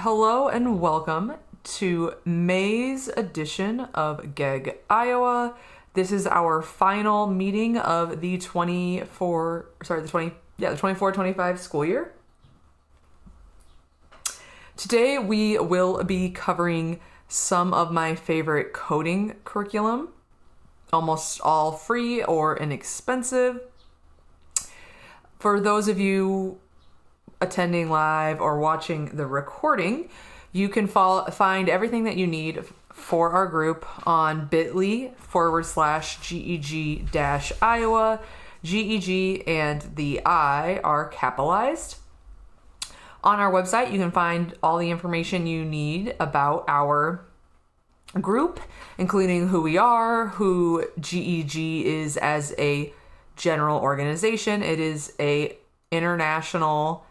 Hello and welcome to May's edition of GEG Iowa. This is our final meeting of the 24-25 school year. Today we will be covering some of my favorite coding curriculum, almost all free or inexpensive. For those of you attending live or watching the recording, you can find everything that you need for our group on bit.ly/GEG-Iowa. GEG and the I are capitalized. On our website, you can find all the information you need about our group, including who we are, who GEG is as a general organization. It is a international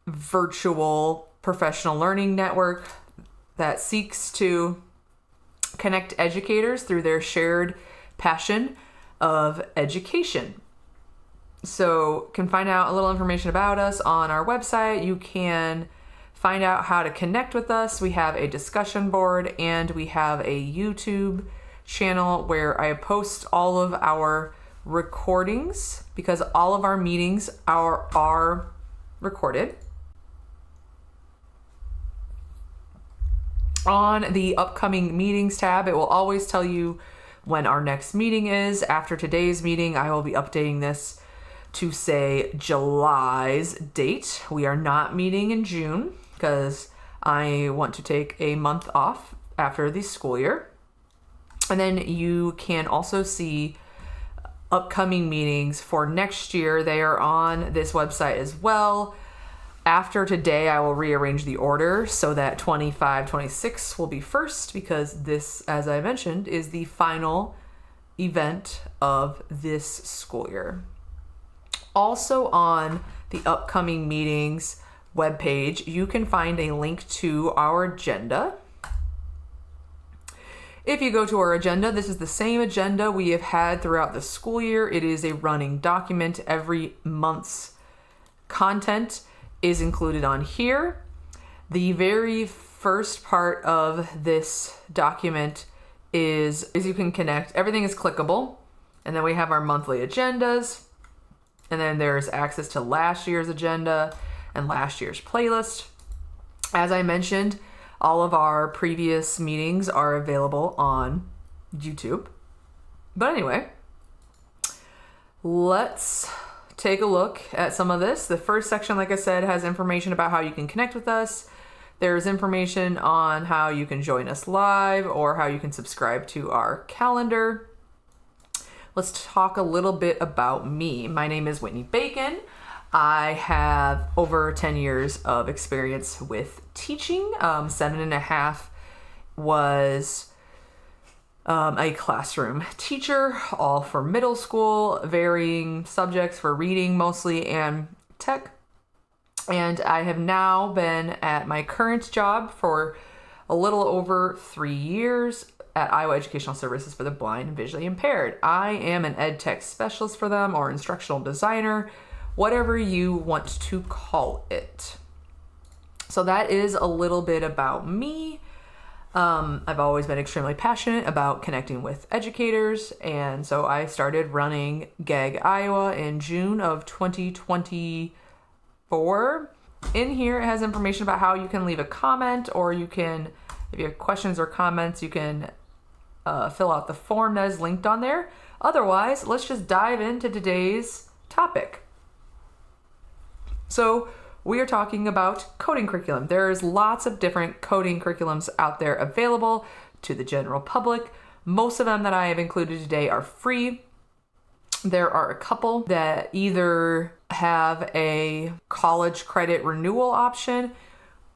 virtual professional learning network that seeks to connect educators through their shared passion of education. So you can find out a little information about us on our website. You can find out how to connect with us. We have a discussion board and we have a YouTube channel where I post all of our recordings because all of our meetings are recorded. On the upcoming meetings tab, it will always tell you when our next meeting is. After today's meeting, I will be updating this to say July's date. We are not meeting in June because I want to take a month off after the school year. And then you can also see upcoming meetings for next year. They are on this website as well. After today, I will rearrange the order so that 25-26 will be first because this, as I mentioned, is the final event of this school year. Also on the upcoming meetings webpage, you can find a link to our agenda. If you go to our agenda, this is the same agenda we have had throughout the school year. It is a running document. Every month's content is included on here. The very first part of this document is you can connect. Everything is clickable. And then we have our monthly agendas. And then there's access to last year's agenda and last year's playlist. As I mentioned, all of our previous meetings are available on YouTube. But anyway, let's take a look at some of this. The first section, like I said, has information about how you can connect with us. There's information on how you can join us live or how you can subscribe to our calendar. Let's talk a little bit about me. My name is Whitney Bacon. I have over 10 years of experience with teaching. 7.5 was a classroom teacher, all for middle school, varying subjects for reading mostly and tech. And I have now been at my current job for a little over 3 years at Iowa Educational Services for the Blind and Visually Impaired. I am an ed tech specialist for them or instructional designer, whatever you want to call it. So that is a little bit about me. I've always been extremely passionate about connecting with educators, and so I started running GEG Iowa in June of 2024. In here, it has information about how you can leave a comment, or you can, if you have questions or comments, you can fill out the form that is linked on there. Otherwise, let's just dive into today's topic. So we are talking about coding curriculum. There's lots of different coding curriculums out there available to the general public. Most of them that I have included today are free. There are a couple that either have a college credit renewal option,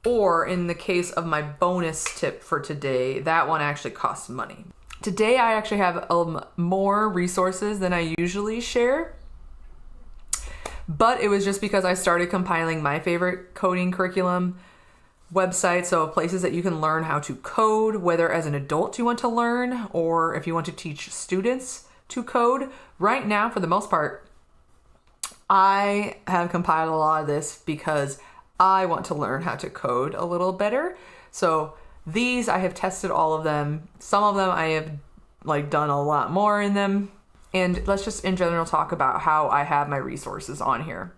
or in the case of my bonus tip for today, that one actually costs money. Today I actually have more resources than I usually share. But it was just because I started compiling my favorite coding curriculum websites, so places that you can learn how to code, whether as an adult you want to learn or if you want to teach students to code. Right now, for the most part, I have compiled a lot of this because I want to learn how to code a little better. So these, I have tested all of them. Some of them I have like done a lot more in them. And let's just in general talk about how I have my resources on here.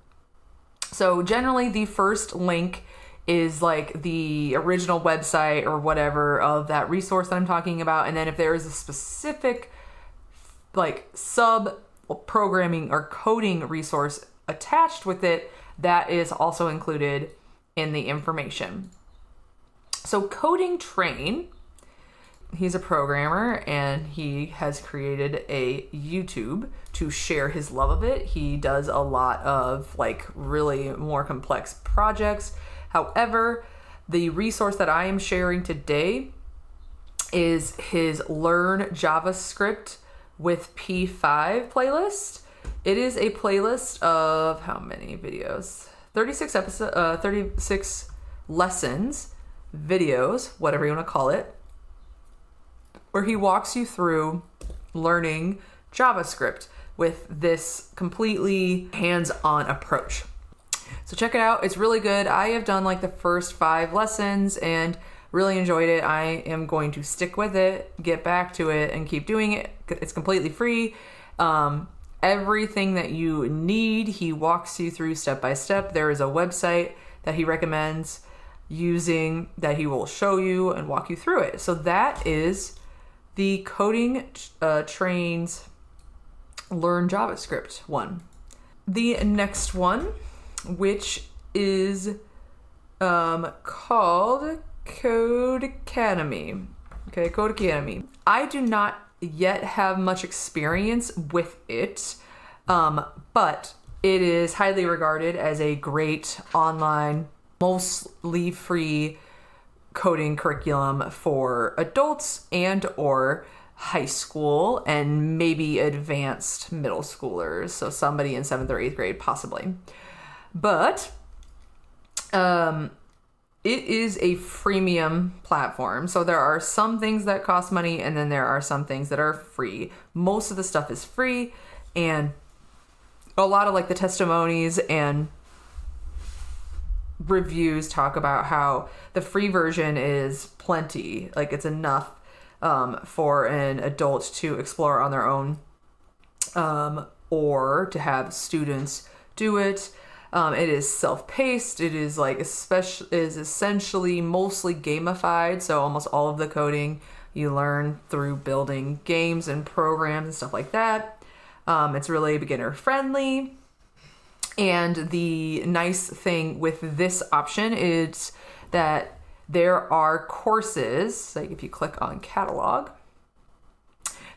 So generally the first link is like the original website or whatever of that resource that I'm talking about. And then if there is a specific like sub programming or coding resource attached with it, that is also included in the information. So Coding Train, he's a programmer and he has created a YouTube to share his love of it. He does a lot of like really more complex projects. However, the resource that I am sharing today is his Learn JavaScript with P5 playlist. It is a playlist of how many videos? 36 lessons, videos, whatever you want to call it, where he walks you through learning JavaScript with this completely hands-on approach. So check it out. It's really good. I have done like the first 5 lessons and really enjoyed it. I am going to stick with it, get back to it, and keep doing it. It's completely free. Everything that you need, he walks you through step by step. There is a website that he recommends using that he will show you and walk you through it. So that is the Coding Train's Learn JavaScript one. The next one, which is called Codeacademy. Okay, Codeacademy. I do not yet have much experience with it, but it is highly regarded as a great online, mostly free coding curriculum for adults and or high school and maybe advanced middle schoolers. So somebody in 7th or 8th grade possibly. But it is a freemium platform. So there are some things that cost money and then there are some things that are free. Most of the stuff is free, and a lot of like the testimonies and reviews talk about how the free version is plenty. Like it's enough for an adult to explore on their own, or to have students do it. It is self-paced. It is like essentially mostly gamified. So almost all of the coding you learn through building games and programs and stuff like that. It's really beginner friendly. And the nice thing with this option is that there are courses, like if you click on catalog,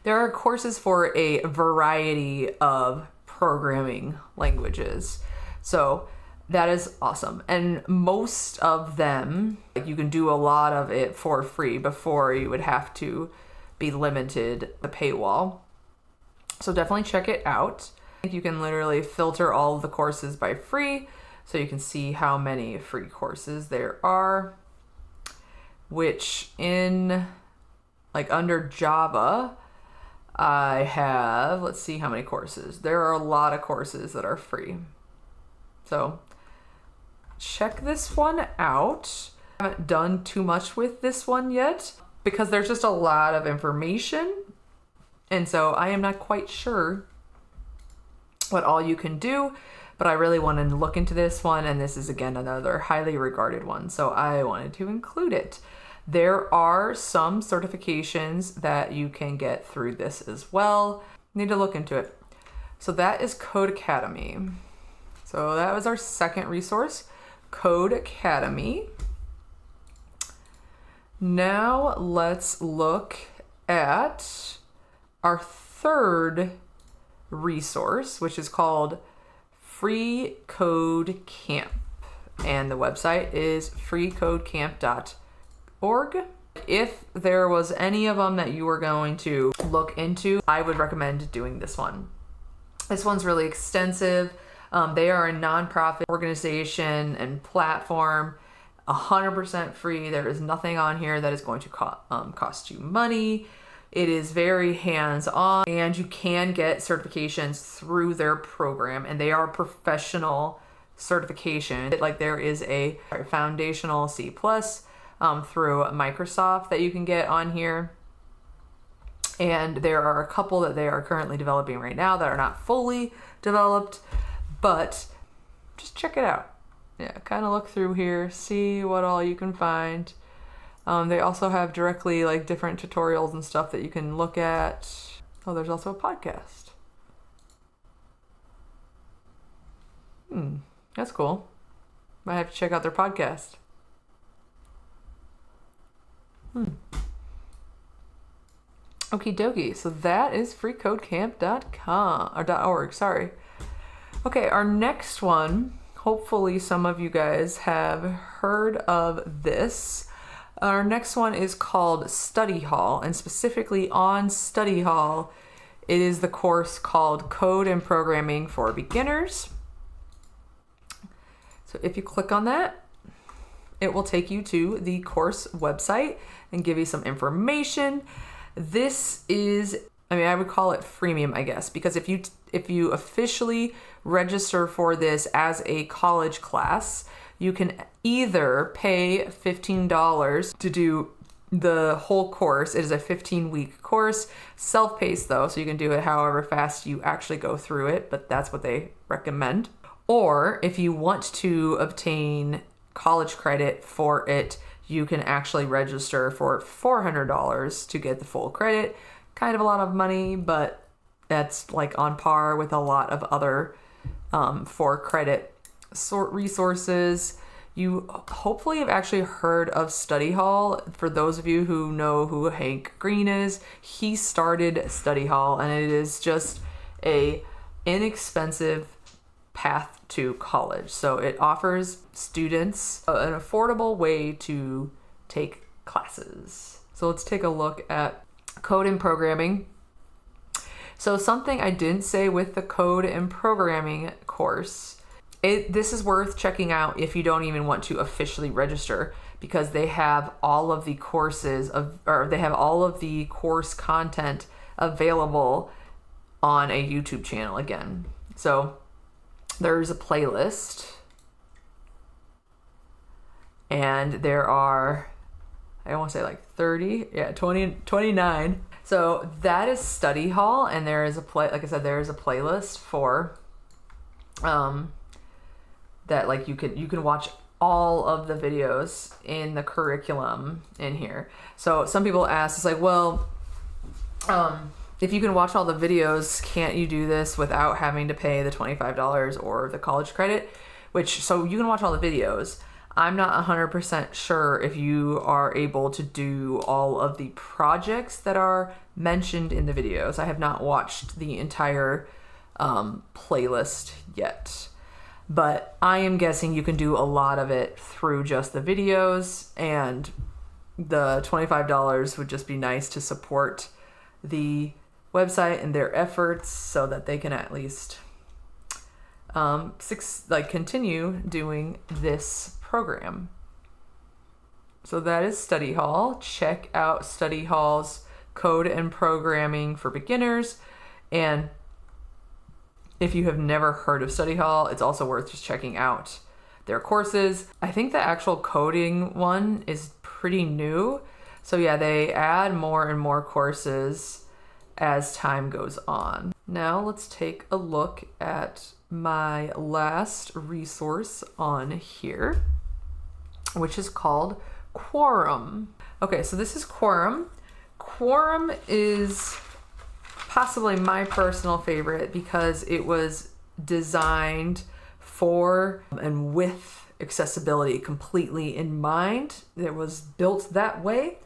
there are courses for a variety of programming languages. So that is awesome. And most of them, like you can do a lot of it for free before you would have to be limited the paywall. So definitely check it out. You can literally filter all of the courses by free, so you can see how many free courses there are, which in like under Java, I have, let's see how many courses. There are a lot of courses that are free. So check this one out. I haven't done too much with this one yet because there's just a lot of information. And so I am not quite sure what all you can do, but I really wanted to look into this one. And this is again, another highly regarded one. So I wanted to include it. There are some certifications that you can get through this as well. Need to look into it. So that is Codeacademy. So that was our second resource, Codeacademy. Now let's look at our third resource, which is called Free Code Camp. And the website is freecodecamp.org. If there was any of them that you were going to look into, I would recommend doing this one. This one's really extensive. They are a nonprofit organization and platform, 100% free. There is nothing on here that is going to cost you money. It is very hands-on, and you can get certifications through their program, and they are professional certification. Like there is a foundational C++ through Microsoft that you can get on here. And there are a couple that they are currently developing right now that are not fully developed, but just check it out. Yeah, kind of look through here, see what all you can find. They also have directly like different tutorials and stuff that you can look at. Oh, there's also a podcast. That's cool. Might have to check out their podcast. Okie dokie. So that is freecodecamp.com or .org, sorry. Okay, our next one, hopefully some of you guys have heard of this. Our next one is called Study Hall, and specifically on Study Hall, it is the course called Code and Programming for Beginners. So if you click on that, it will take you to the course website and give you some information. This is, I would call it freemium, I guess, because if you officially register for this as a college class, you can either pay $15 to do the whole course. It is a 15-week course, self-paced though, so you can do it however fast you actually go through it, but that's what they recommend. Or if you want to obtain college credit for it, you can actually register for $400 to get the full credit. Kind of a lot of money, but that's like on par with a lot of other for credit resources. You hopefully have actually heard of Study Hall. For those of you who know who Hank Green is, he started Study Hall, and it is just a inexpensive path to college. So it offers students an affordable way to take classes. So let's take a look at code and programming. So something I didn't say with the code and programming course, this is worth checking out if you don't even want to officially register, because they have all of the courses they have all of the course content available on a YouTube channel again. So there's a playlist, and there are, I want to say like 29. So that is Study Hall, and there is like I said, there is a playlist for that, like you can watch all of the videos in the curriculum in here. So some people ask, it's like, well, if you can watch all the videos, can't you do this without having to pay the $25 or the college credit? So you can watch all the videos. I'm not 100% sure if you are able to do all of the projects that are mentioned in the videos. I have not watched the entire playlist yet, but I am guessing you can do a lot of it through just the videos, and the $25 would just be nice to support the website and their efforts so that they can at least continue doing this program. So that is Study Hall. Check out Study Hall's Code and Programming for Beginners. And if you have never heard of Study Hall, it's also worth just checking out their courses. I think the actual coding one is pretty new. So yeah, they add more and more courses as time goes on. Now let's take a look at my last resource on here, which is called Quorum. Okay, so this is Quorum. Quorum is possibly my personal favorite because it was designed for and with accessibility completely in mind. It was built that way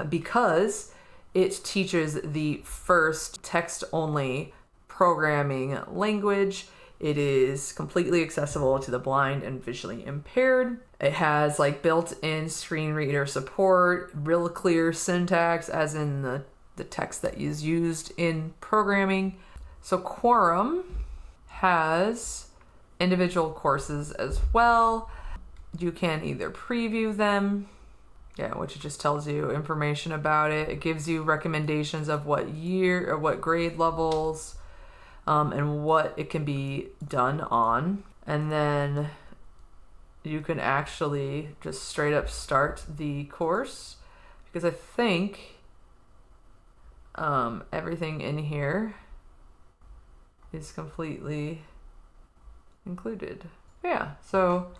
because it teaches the first text-only programming language. It is completely accessible to the blind and visually impaired. It has like built-in screen reader support, real clear syntax as in the text that is used in programming. So Quorum has individual courses as well. You can either preview them, which just tells you information about it. It gives you recommendations of what year or what grade levels and what it can be done on. And then you can actually just straight up start the course, because I think everything in here is completely included. Yeah, so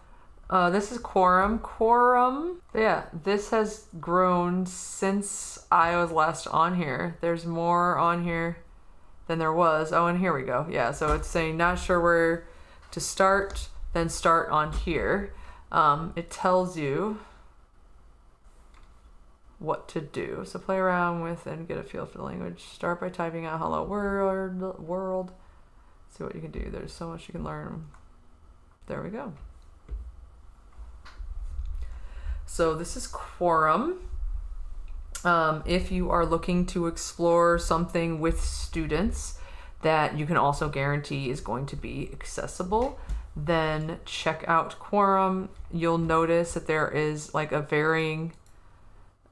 this is Quorum. Quorum, yeah, this has grown since I was last on here. There's more on here than there was. Oh, and here we go. Yeah, so it's saying not sure where to start, then start on here. It tells you what to do. So play around with and get a feel for the language. Start by typing out hello world. See what you can do. There's so much you can learn. There we go. So this is Quorum. If you are looking to explore something with students that you can also guarantee is going to be accessible, then check out Quorum. You'll notice that there is like a varying,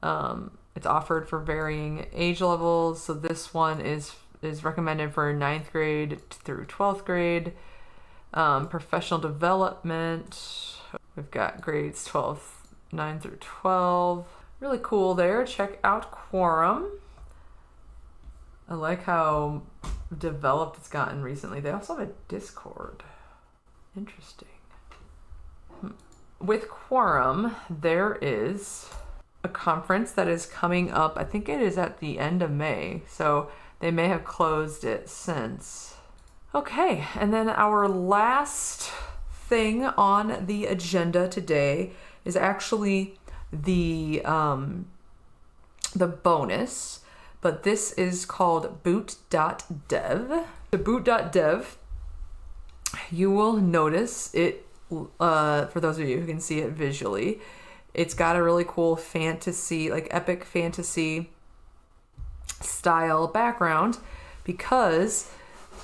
it's offered for varying age levels. So this one is recommended for 9th grade through 12th grade. Professional development, we've got grades 9 through 12. Really cool there. Check out Quorum. I like how developed it's gotten recently. They also have a Discord. Interesting. With Quorum, there is a conference that is coming up. I think it is at the end of May, so they may have closed it since. Okay, and then our last thing on the agenda today is actually the bonus, but this is called Boot.dev. The Boot.dev, you will notice it, for those of you who can see it visually, it's got a really cool fantasy, like epic fantasy style background, because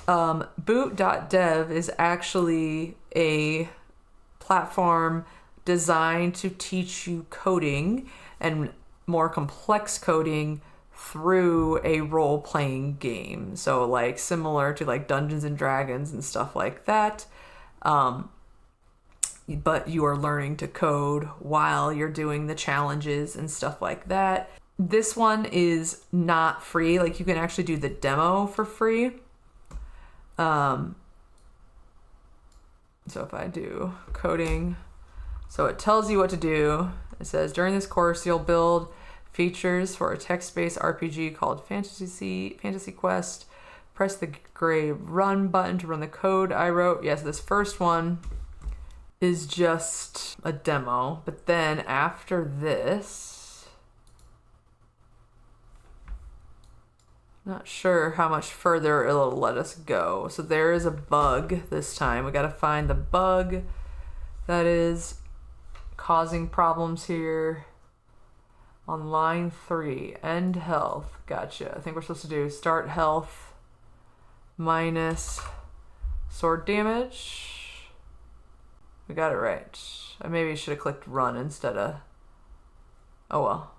Boot.dev is actually a platform designed to teach you coding and more complex coding through a role-playing game. So like similar to like Dungeons and Dragons and stuff like that. But you are learning to code while you're doing the challenges and stuff like that. This one is not free. Like you can actually do the demo for free. So if I do coding, so it tells you what to do. It says during this course, you'll build features for a text-based RPG called Fantasy Quest. Press the gray run button to run the code I wrote. Yes, this first one is just a demo, but then after this, not sure how much further it'll let us go. So there is a bug this time. We got to find the bug that is causing problems here. On line 3, end health. Gotcha. I think we're supposed to do start health minus sword damage. We got it right. I maybe should have clicked run instead of... Oh well.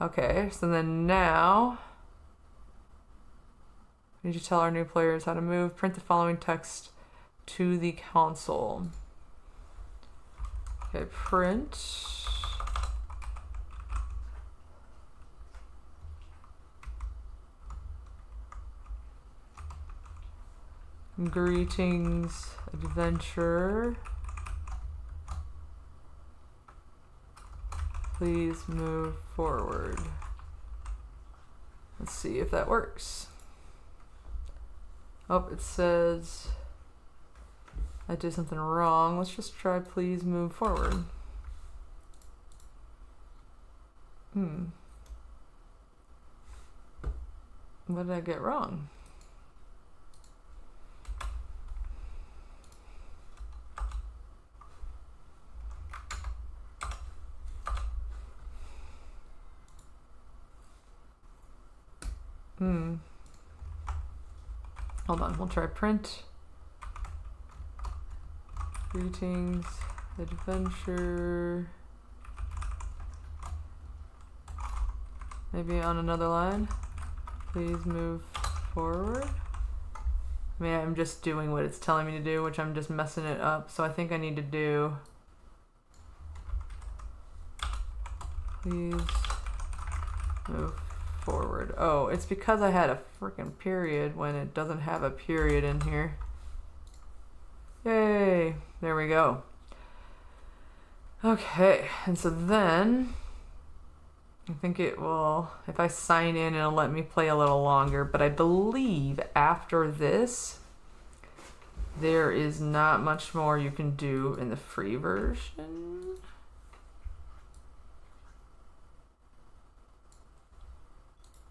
Okay, so then now we need to tell our new players how to move. Print the following text to the console. Okay, print. Greetings, adventurer. Please move forward. Let's see if that works. Oh, it says I did something wrong. Let's just try please move forward. What did I get wrong? Hold on, we'll try print. Greetings, adventure. Maybe on another line. Please move forward. I mean, I'm just doing what it's telling me to do, which I'm just messing it up. So I think I need to do, please move forward. Oh, it's because I had a freaking period when it doesn't have a period in here. Yay, there we go. Okay, and so then I think it will, if I sign in, it'll let me play a little longer, but I believe after this, there is not much more you can do in the free version.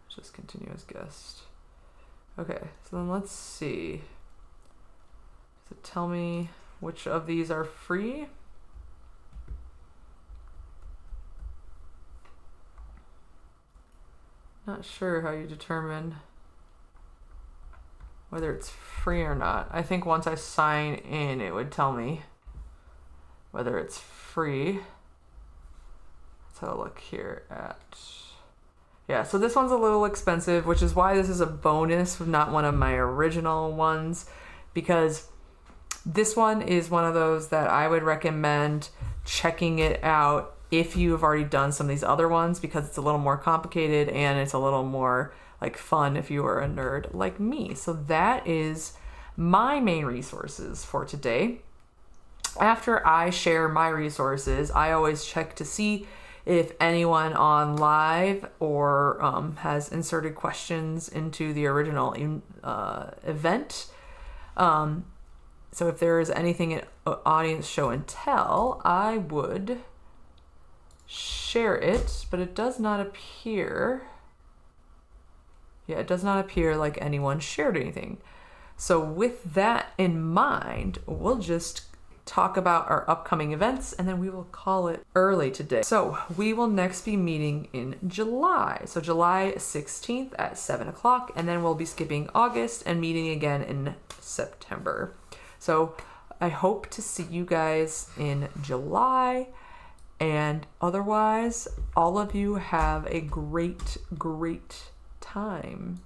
Just continue as guest. Okay, so then let's see. Does it tell me which of these are free? Not sure how you determine whether it's free or not. I think once I sign in, it would tell me whether it's free. Let's have a look here at, yeah, so this one's a little expensive, which is why this is a bonus, not one of my original ones, because this one is one of those that I would recommend checking it out if you've already done some of these other ones, because it's a little more complicated and it's a little more like fun if you are a nerd like me. So that is my main resources for today. After I share my resources, I always check to see if anyone on live or has inserted questions into the original event. So if there is anything in audience show and tell, I would share it, but it does not appear. Yeah, it does not appear like anyone shared anything. So with that in mind, we'll just talk about our upcoming events and then we will call it early today. So we will next be meeting in July. So July 16th at 7 o'clock, and then we'll be skipping August and meeting again in September. So I hope to see you guys in July. And otherwise, all of you have a great, great time.